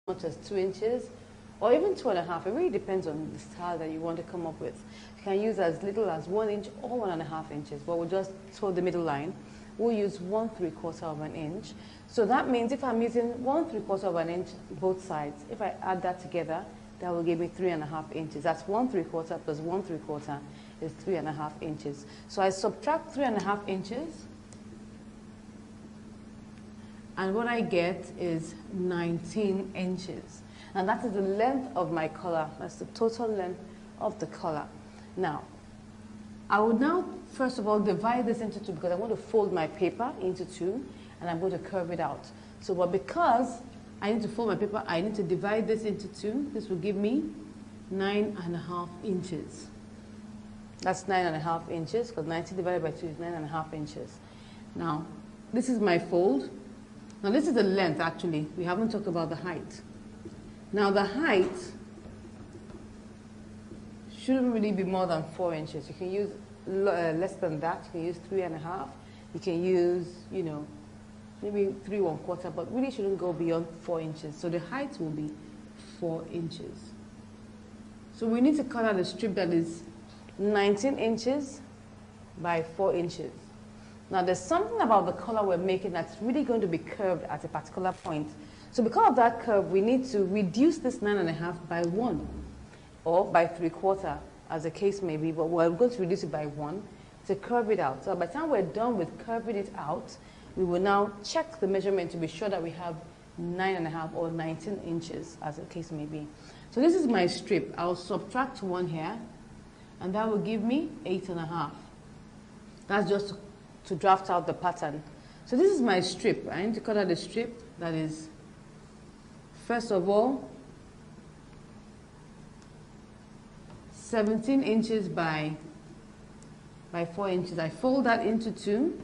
much as 2 inches or even 2.5. It really depends on the style that you want to come up with. You can use as little as 1 inch or 1.5 inches, but we'll just toe the middle line. We'll use 1/3 of an inch. So that means if I'm using 1/3 of an inch both sides, if I add that together, that will give me 3.5 inches. That's 1/3 plus 1/3 is 3.5 inches. So I subtract 3.5 inches, and what I get is 19 inches. And that is the length of my collar. That's the total length of the collar. Now, I would now, first of all, divide this into two because I want to fold my paper into two, and I'm going to curve it out. So, but because I need to fold my paper, I need to divide this into two. This will give me 9.5 inches. That's 9.5 inches, because 90 divided by 2 is 9.5 inches. Now, this is my fold. Now, this is the length, actually. We haven't talked about the height. Now, the height shouldn't really be more than 4 inches. You can use less than that. You can use 3.5. You can use, you know, maybe 3¼ but really shouldn't go beyond 4 inches. So the height will be 4 inches. So we need to cut out a strip that is 19 inches by 4 inches. Now there's something about the color we're making that's really going to be curved at a particular point. So because of that curve, we need to reduce this 9.5 by 1 or by 3/4 as the case may be, but we're going to reduce it by 1 to curve it out. So by the time we're done with curving it out, we will now check the measurement to be sure that we have 9.5 or 19 inches as the case may be. So this is my strip. I'll subtract 1 here, and that will give me 8.5. That's just to draft out the pattern. So this is my strip. I need to cut out a strip that is, first of all, 17 inches by 4 inches. I fold that into two.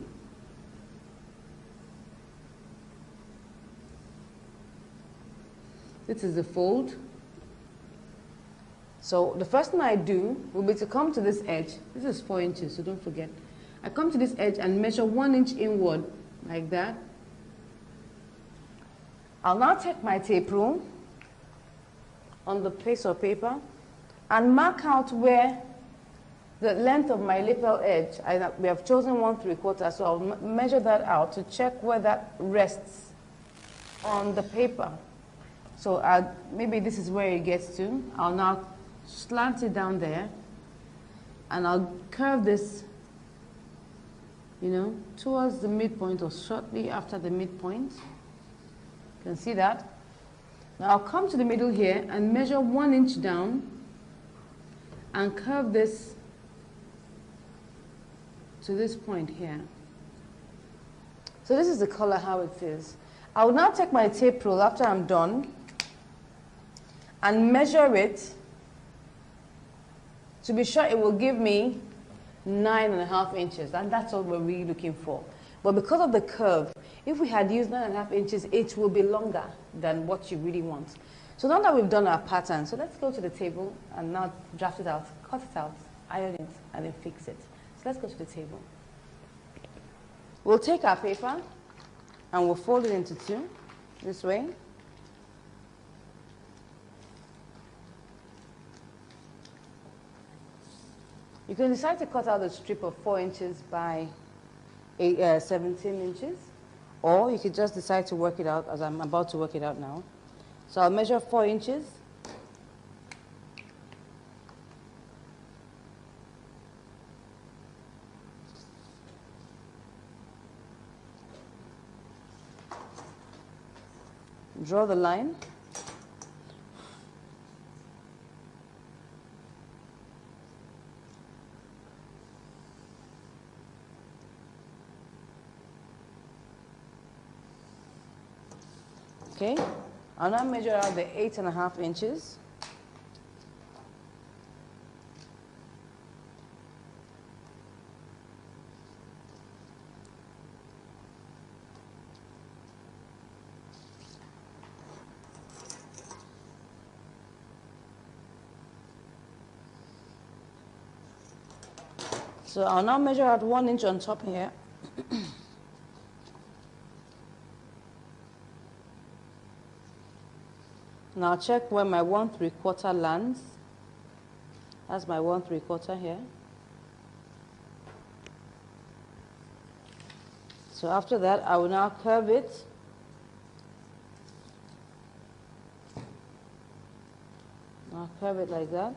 This is the fold. So the first thing I do will be to come to this edge. This is 4 inches, so don't forget. I come to this edge and measure 1 inch inward, like that. I'll now take my tape rule on the piece of paper and mark out where the length of my lapel edge, we have chosen 1/3, so I'll measure that out to check where that rests on the paper. So maybe this is where it gets to. I'll now slant it down there, and I'll curve this, you know, towards the midpoint or shortly after the midpoint. You can see that. Now I'll come to the middle here and measure 1 inch down and curve this to this point here. So this is the color how it is. I will now take my tape rule after I'm done and measure it to be sure it will give me 9.5 inches, and that's what we're really looking for. But because of the curve, if we had used 9.5 inches, it will be longer than what you really want. So now that we've done our pattern, so let's go to the table and now draft it out, cut it out, iron it, and then fix it. So let's go to the table. We'll take our paper and we'll fold it into two, this way. You can decide to cut out a strip of 4 inches by 17 inches, or you could just decide to work it out as I'm about to work it out now. So I'll measure 4 inches. Draw the line. Okay, I'll now measure out the 8.5 inches. So I'll now measure out 1 inch on top here. Now check where my 1/3 lands. That's my 1/3 here. So after that, I will now curve it. I'll curve it like that.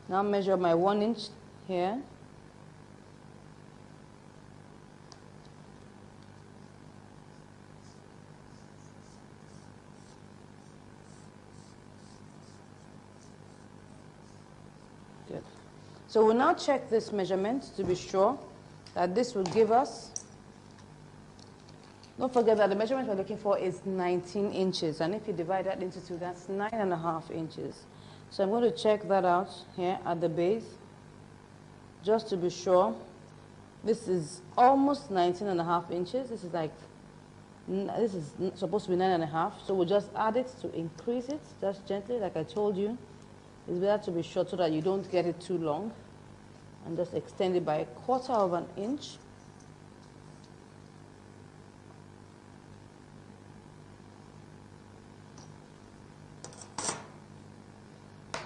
Now measure my 1 inch here. Good. So we'll now check this measurement to be sure that this will give us. Don't forget that the measurement we're looking for is 19 inches. And if you divide that into 2, that's 9.5 inches. So I'm going to check that out here at the base, just to be sure. This is almost 19.5 inches. This is supposed to be 9.5. So we'll just add it to increase it, just gently, like I told you. It's better to be short so that you don't get it too long. And just extend it by 1/4 inch.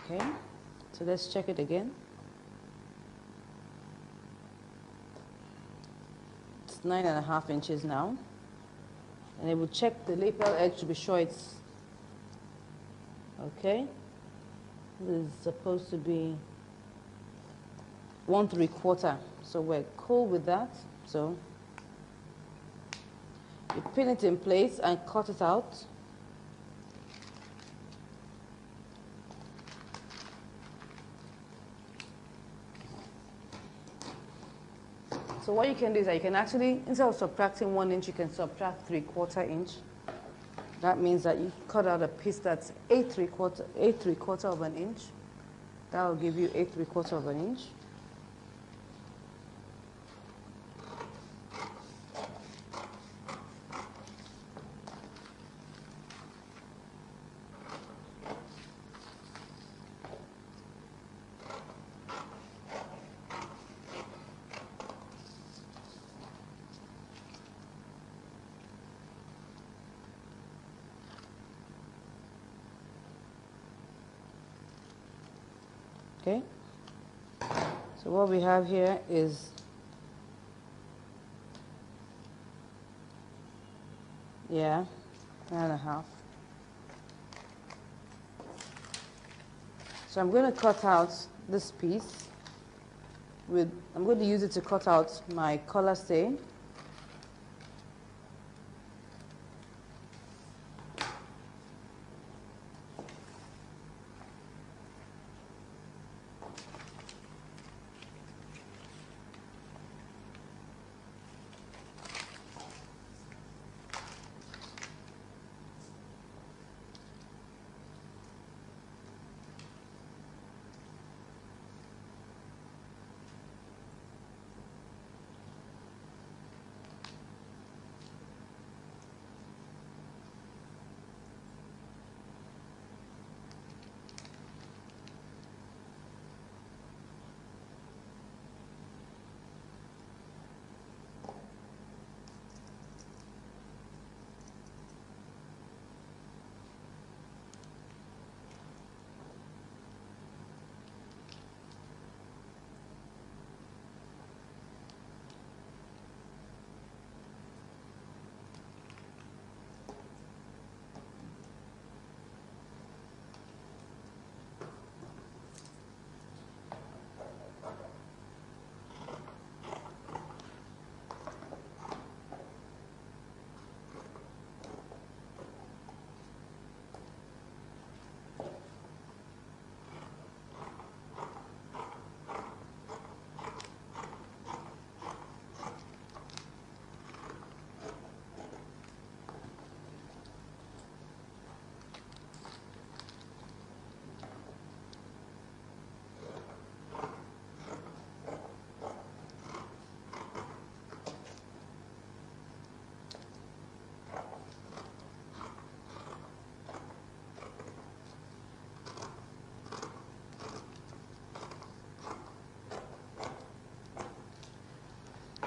Okay, so let's check it again. It's 9.5 inches now. And it will check the lapel edge to be sure it's okay. This is supposed to be 1/3. So we're cool with that. So you pin it in place and cut it out. So what you can do is that you can actually, instead of subtracting 1 inch, you can subtract 3/4 inch. That means that you cut out a piece that's 8/3 inch. That will give you 8/3 inch. Okay, so what we have here is, yeah, 9.5. So I'm going to cut out this piece with, I'm going to use it to cut out my collar stain.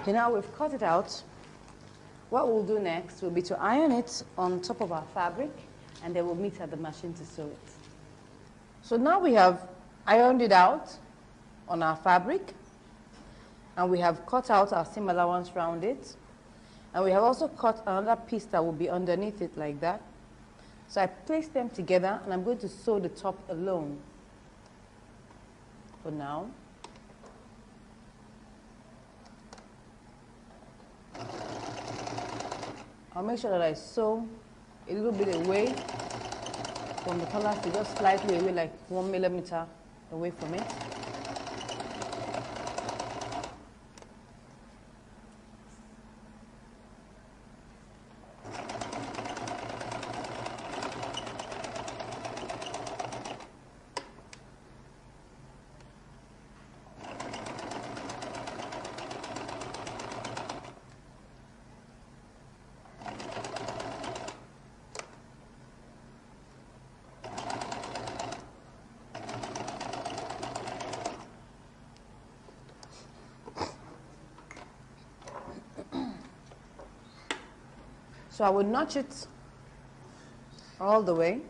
Okay, now we've cut it out. What we'll do next will be to iron it on top of our fabric, and then we'll meet at the machine to sew it. So now we have ironed it out on our fabric, and we have cut out our seam allowance around it, and we have also cut another piece that will be underneath it like that. So I place them together, and I'm going to sew the top alone for now. I'll make sure that I sew a little bit away from the collar, so just slightly away, like 1 millimeter away from it. So I will notch it all the way.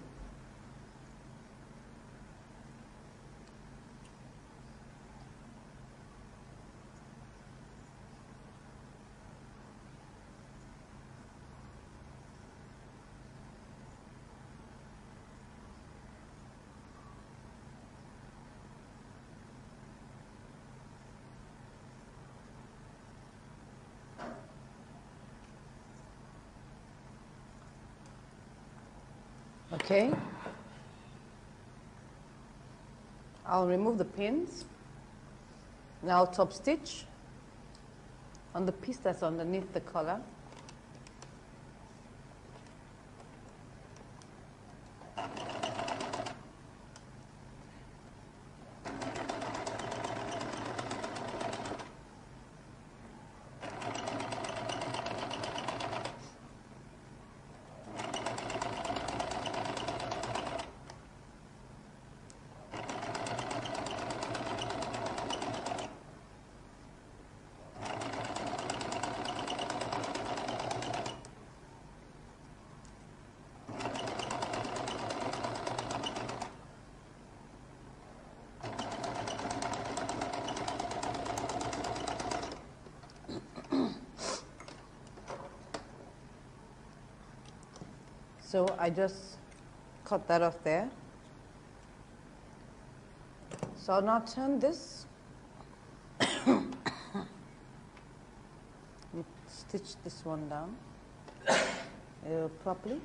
Okay, I'll remove the pins. Now top stitch on the piece that's underneath the collar. So I just cut that off there. So I'll now turn this and stitch this one down properly.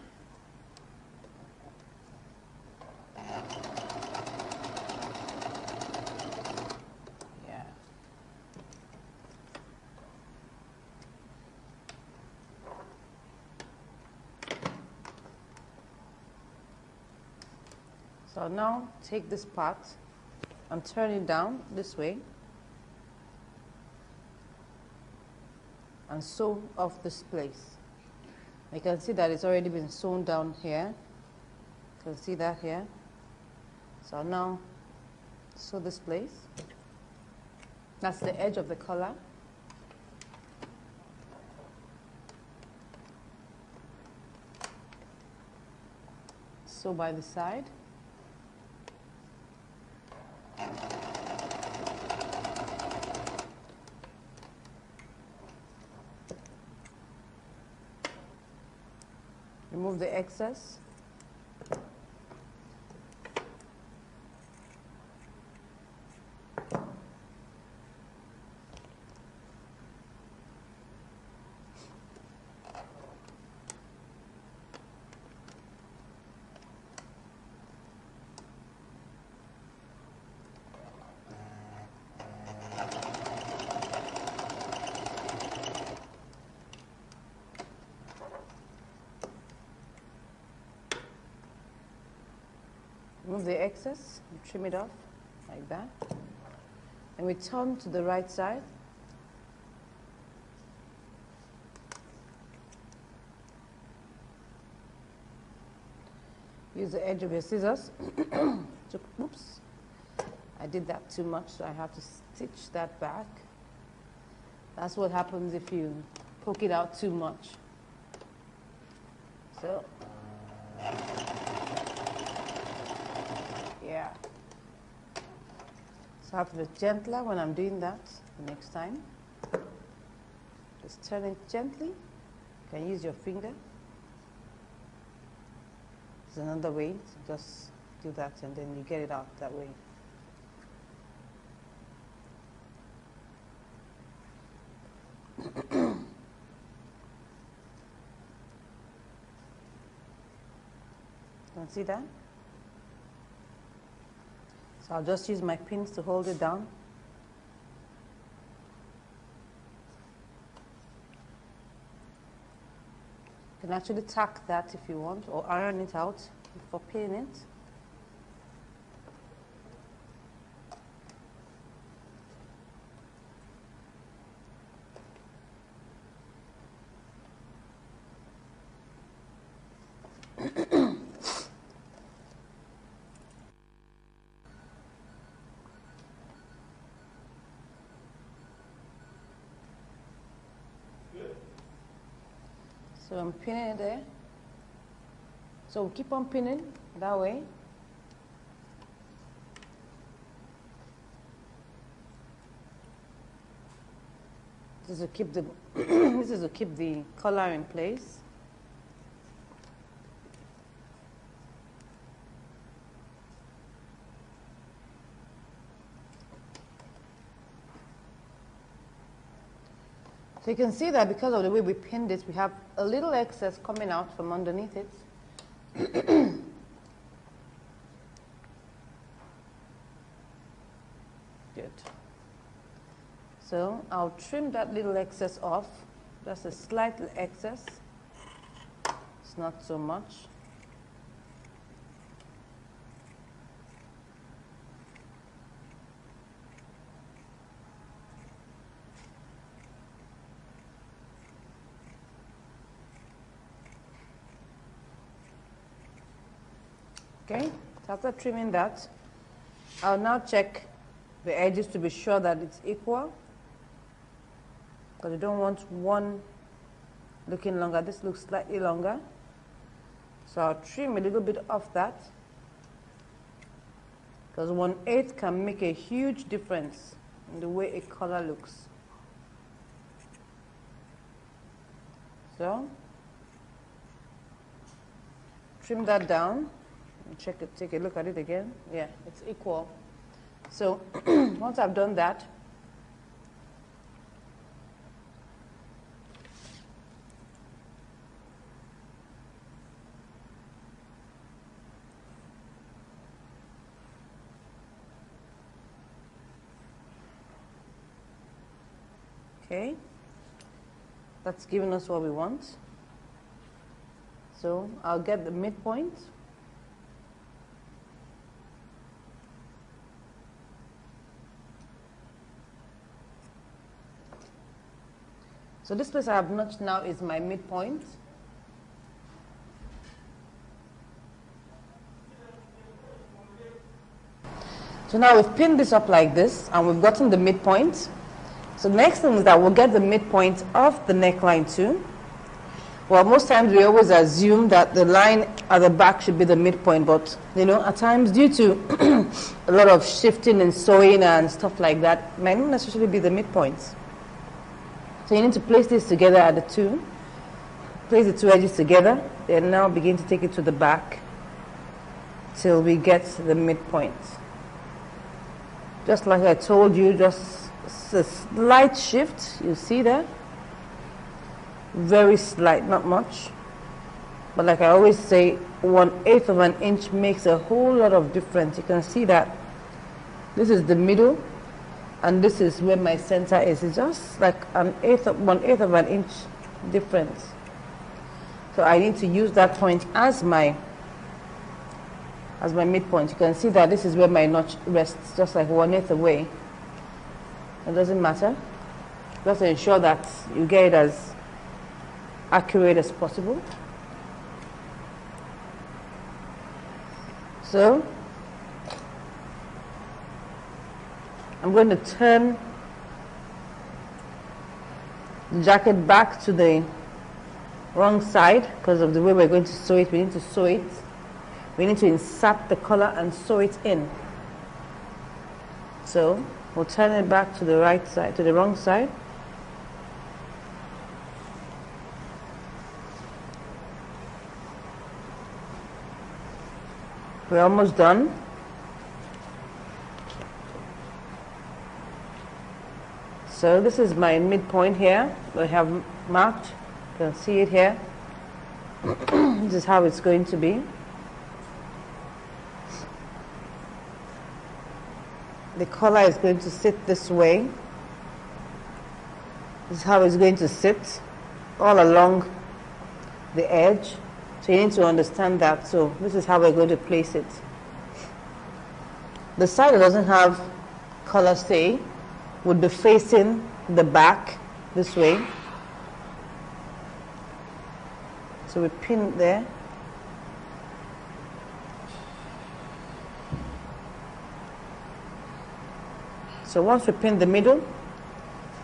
So now take this part and turn it down this way and sew off this place. You can see that it's already been sewn down here. You can see that here. So now sew this place. That's the edge of the collar. Sew by the side. Remove the excess. Remove the excess, trim it off like that. And we turn to the right side. Use the edge of your scissors. Oops, I did that too much, so I have to stitch that back. That's what happens if you poke it out too much. So, yeah. So I have to be gentler when I'm doing that the next time. Just turn it gently. You can use your finger. There's another way to just do that, and then you get it out that way. Can you see that? So I'll just use my pins to hold it down. You can actually tack that if you want, or iron it out before pinning it. So I'm pinning it there. So we'll keep on pinning that way. This is to keep the this is to keep the collar in place. So you can see that because of the way we pinned it, we have a little excess coming out from underneath it. Good. So I'll trim that little excess off. Just a slight excess. It's not so much. Okay, so after trimming that, I'll now check the edges to be sure that it's equal, because you don't want one looking longer. This looks slightly longer, so I'll trim a little bit off that, because 1/8 can make a huge difference in the way a color looks. So trim that down. Check it, take a look at it again. Yeah, it's equal. So once I've done that, okay, that's giving us what we want. So I'll get the midpoint. So this place I have notched now is my midpoint. So now we've pinned this up like this, and we've gotten the midpoint. So the next thing is that we'll get the midpoint of the neckline too. Well, most times we always assume that the line at the back should be the midpoint, but you know, at times due to a lot of shifting and sewing and stuff like that, it might not necessarily be the midpoint. So you need to place this together at the two. Place the two edges together, then now begin to take it to the back till we get the midpoint. Just like I told you, just a slight shift, you see there? Very slight, not much. But like I always say, 1/8 of an inch makes a whole lot of difference. You can see that this is the middle, and this is where my center is. It's just like 1/8 of an inch difference. So I need to use that point as my midpoint. You can see that this is where my notch rests, just like 1/8 away. It doesn't matter. Just to ensure that you get it as accurate as possible. So I'm going to turn the jacket back to the wrong side because of the way we're going to sew it. We need to sew it. We need to insert the collar and sew it in. So we'll turn it back to the right side, to the wrong side. We're almost done. So this is my midpoint here. I have marked. You can see it here. This is how it's going to be. The collar is going to sit this way. This is how it's going to sit all along the edge. So you need to understand that. So this is how we're going to place it. The side that doesn't have collar stay would be facing the back this way. So we pin it there. So once we pin the middle,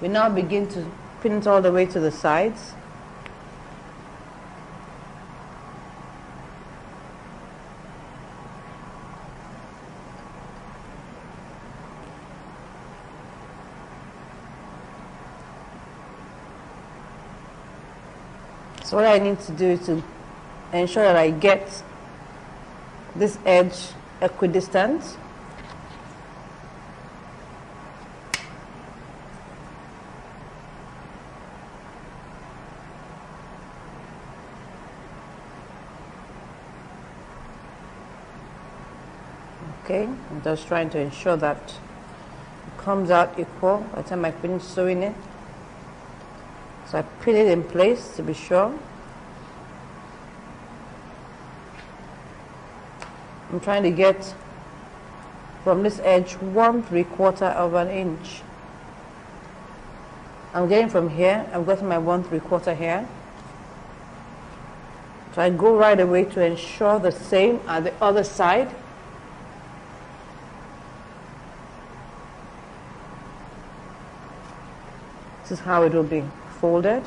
we now begin to pin it all the way to the sides. So what I need to do is to ensure that I get this edge equidistant. Okay, I'm just trying to ensure that it comes out equal by the time I finish sewing it. So I pin it in place to be sure. I'm trying to get from this edge 1/3 of an inch. I'm getting from here, I've got my 1/3 here. So I go right away to ensure the same at the other side. This is how it will be folded.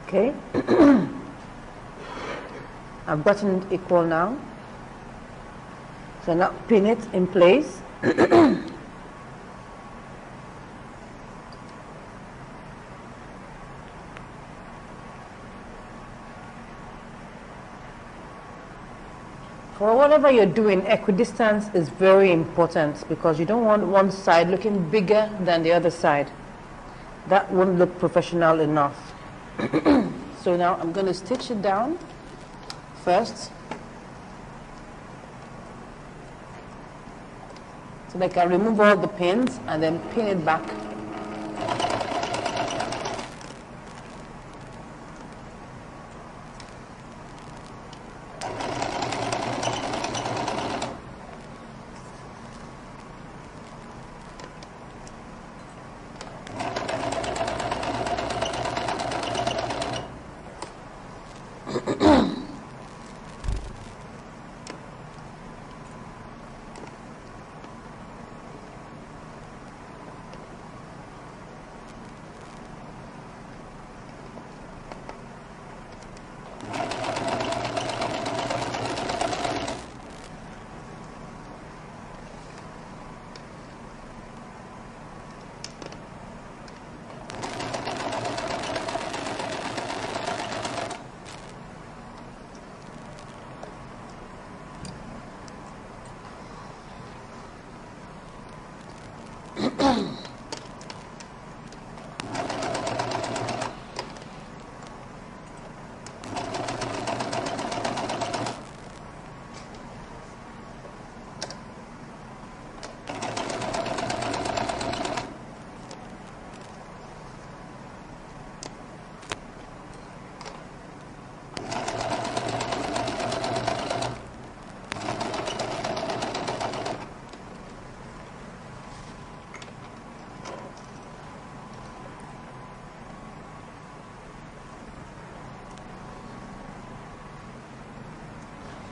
Okay. I've gotten it equal now. So now pin it in place. For whatever you're doing, equidistance is very important because you don't want one side looking bigger than the other side. That won't look professional enough. So now I'm going to stitch it down first, so that I can remove all the pins and then pin it back.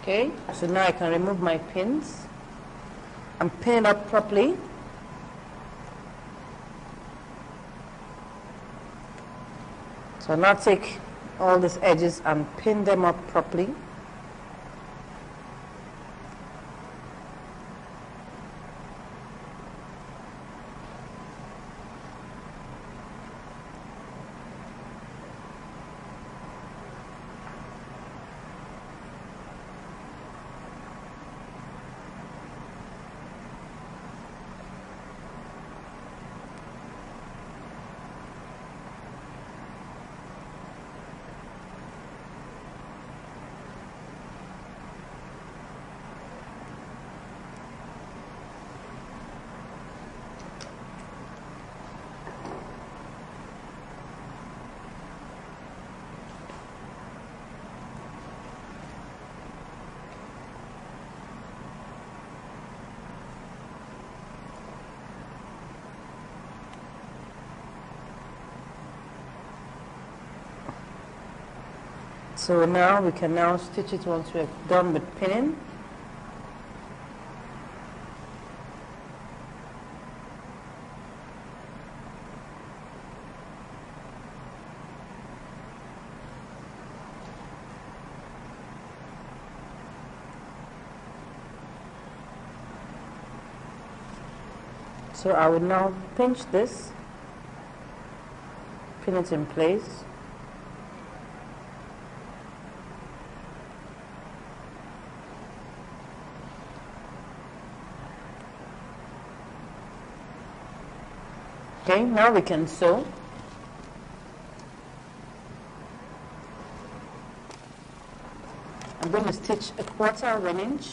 Okay, so now I can remove my pins and pin it up properly. So now take all these edges and pin them up properly. So now we can now stitch it once we're done with pinning. So I will now pinch this, pin it in place. Okay, now we can sew. I'm going to stitch 1/4 of an inch.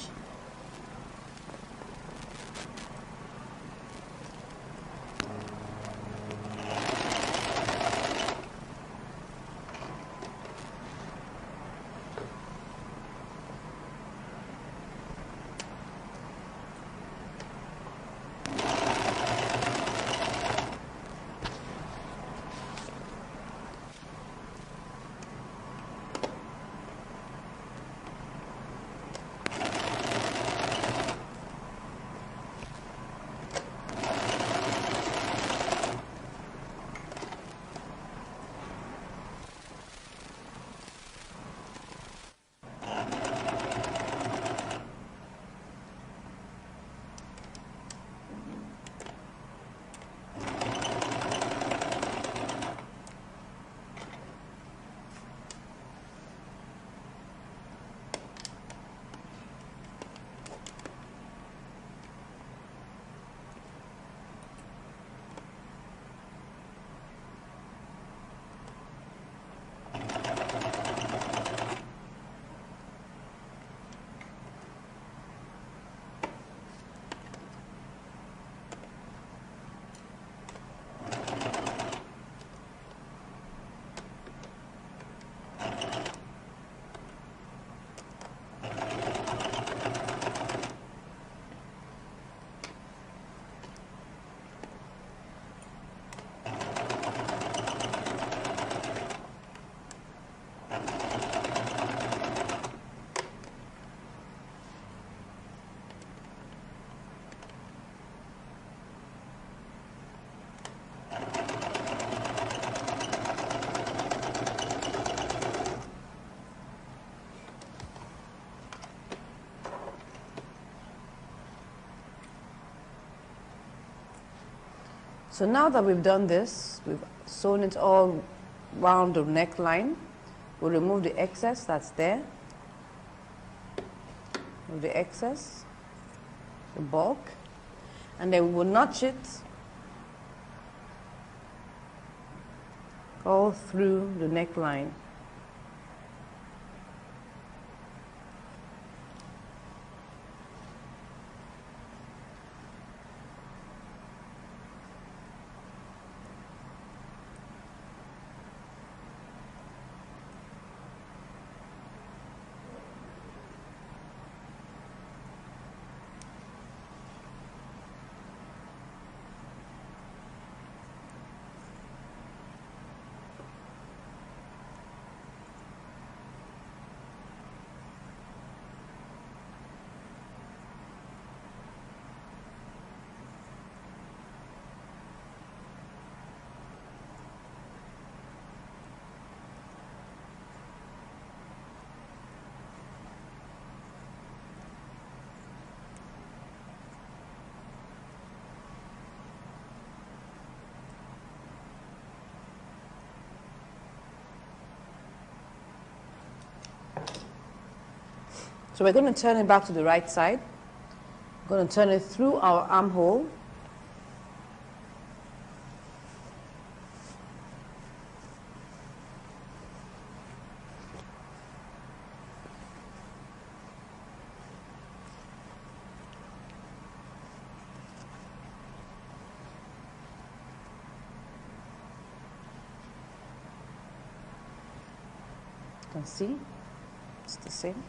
So now that we've done this, we've sewn it all round the neckline. We'll remove the excess that's there. Remove the excess, the bulk, and then we will notch it all through the neckline. So we're going to turn it back to the right side. We're going to turn it through our armhole. You can see it's the same.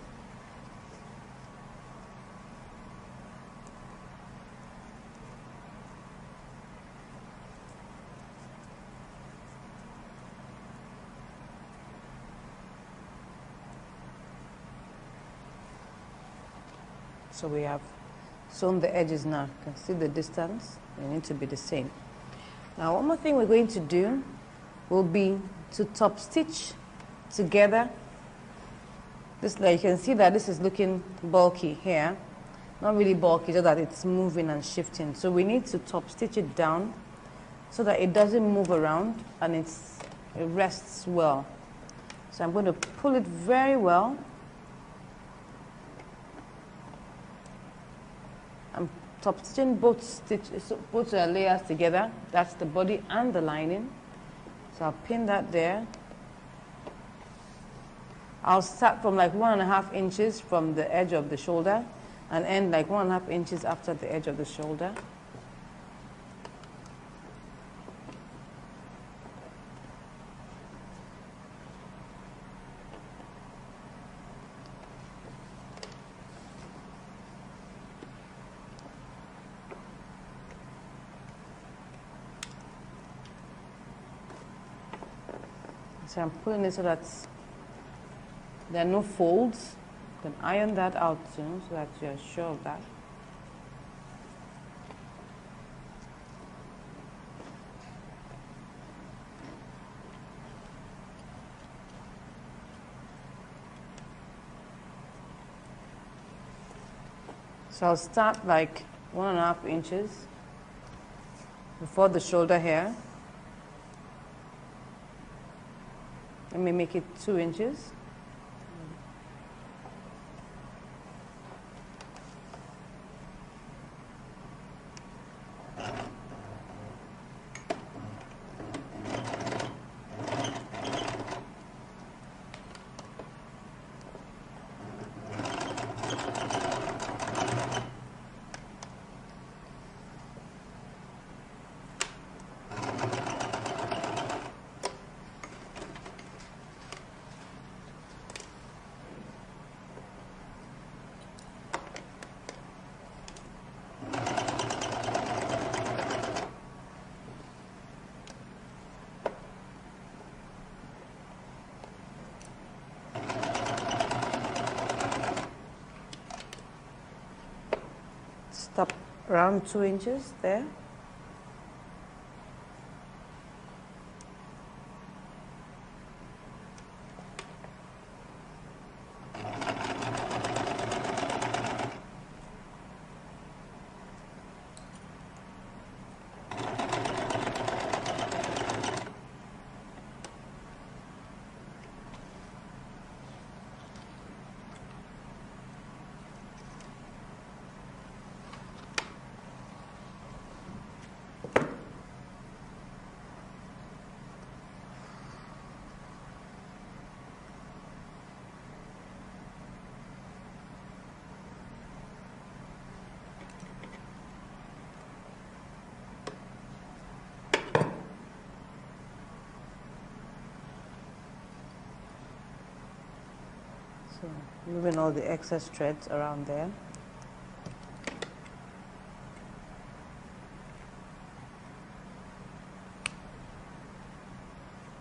So we have sewn the edges now. You can see the distance. They need to be the same. Now one more thing we're going to do will be to top stitch together. This, like you can see that this is looking bulky here. Not really bulky, just that it's moving and shifting. So we need to top stitch it down so that it doesn't move around and it rests well. So I'm going to pull it very well. I'm top stitching both layers together. That's the body and the lining. So I'll pin that there. I'll start from like 1.5 inches from the edge of the shoulder and end like 1.5 inches after the edge of the shoulder. So I'm pulling it so that there are no folds. You can iron that out soon so that you're sure of that. So I'll start like 1.5 inches before the shoulder here. Let me make it 2 inches. Stop around 2 inches there. So moving all the excess threads around there.